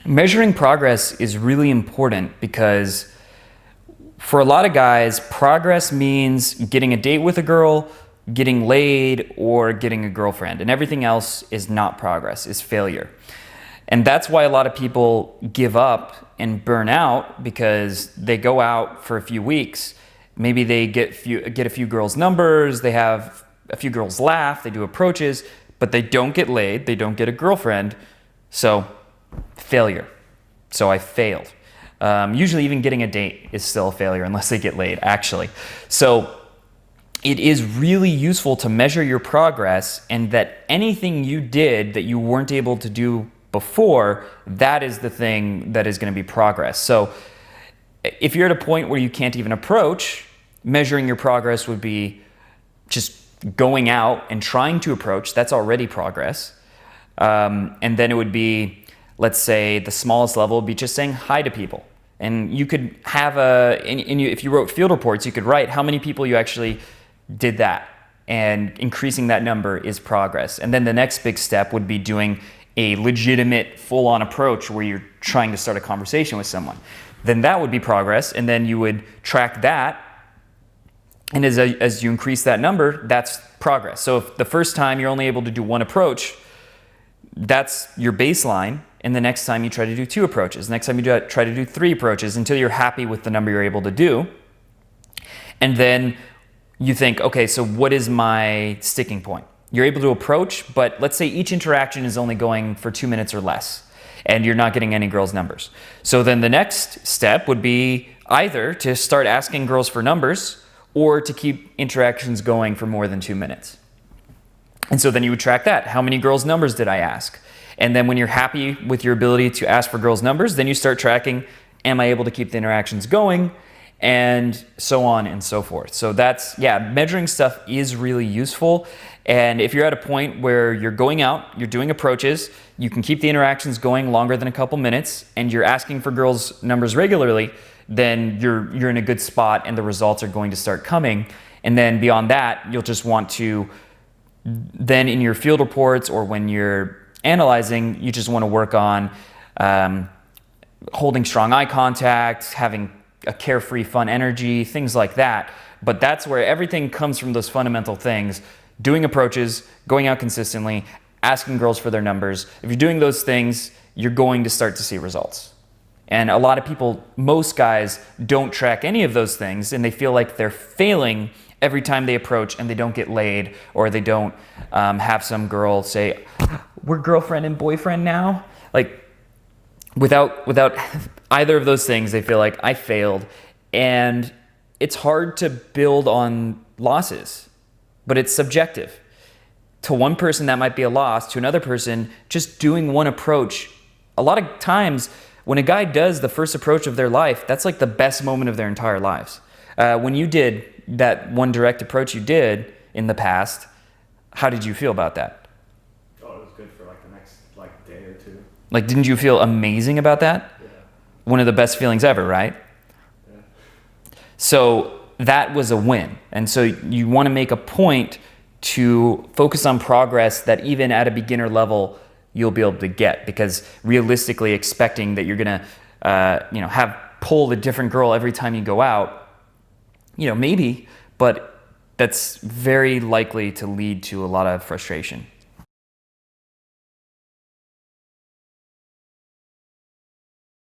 Measuring progress is really important because for a lot of guys, progress means getting a date with a girl, getting laid, or getting a girlfriend. And everything else is not progress, is failure. And that's why a lot of people give up and burn out, because they go out for a few weeks. Maybe they get a few girls' numbers, they have a few girls laugh, they do approaches, but they don't get laid, they don't get a girlfriend. So, failure. So I failed. Usually even getting a date is still a failure unless they get laid, actually. So it is really useful to measure your progress, and that anything you did that you weren't able to do before, that is the thing that is going to be progress. So if you're at a point where you can't even approach, measuring your progress would be just going out and trying to approach. That's already progress. And then it would be, let's say the smallest level would be just saying hi to people. And you could have if you wrote field reports, you could write how many people you actually did that. And increasing that number is progress. And then the next big step would be doing a legitimate full-on approach where you're trying to start a conversation with someone. Then that would be progress. And then you would track that. And as you increase that number, that's progress. So if the first time you're only able to do one approach, that's your baseline. And the next time you try to do 2 approaches. Next time you try to do 3 approaches until you're happy with the number you're able to do. And then you think, okay, so what is my sticking point? You're able to approach, but let's say each interaction is only going for 2 minutes or less, and you're not getting any girls' numbers. So then the next step would be either to start asking girls for numbers or to keep interactions going for more than 2 minutes. And so then you would track that. How many girls' numbers did I ask? And then when you're happy with your ability to ask for girls' numbers, then you start tracking, am I able to keep the interactions going? And so on and so forth. So measuring stuff is really useful. And if you're at a point where you're going out, you're doing approaches, you can keep the interactions going longer than a couple minutes, and you're asking for girls' numbers regularly, then you're in a good spot and the results are going to start coming. And then beyond that, you'll just want to, then in your field reports or when you're analyzing, you just want to work on holding strong eye contact, having a carefree, fun energy, things like that. But that's where everything comes from, those fundamental things. Doing approaches, going out consistently, asking girls for their numbers. If you're doing those things, you're going to start to see results. And a lot of people, most guys, don't track any of those things, and they feel like they're failing every time they approach and they don't get laid, or they don't have some girl say, we're girlfriend and boyfriend now. Like, without either of those things, they feel like I failed. And it's hard to build on losses, but it's subjective. To one person, that might be a loss. To another person, just doing one approach. A lot of times, when a guy does the first approach of their life, that's like the best moment of their entire lives. When you did that one direct approach you did in the past, how did you feel about that? Oh, it was good for like the next day or two. Like, didn't you feel amazing about that? Yeah. One of the best feelings ever, right? Yeah. So that was a win. And so you want to make a point to focus on progress that even at a beginner level, you'll be able to get, because realistically expecting that you're going to, have pull a different girl every time you go out, maybe, but that's very likely to lead to a lot of frustration.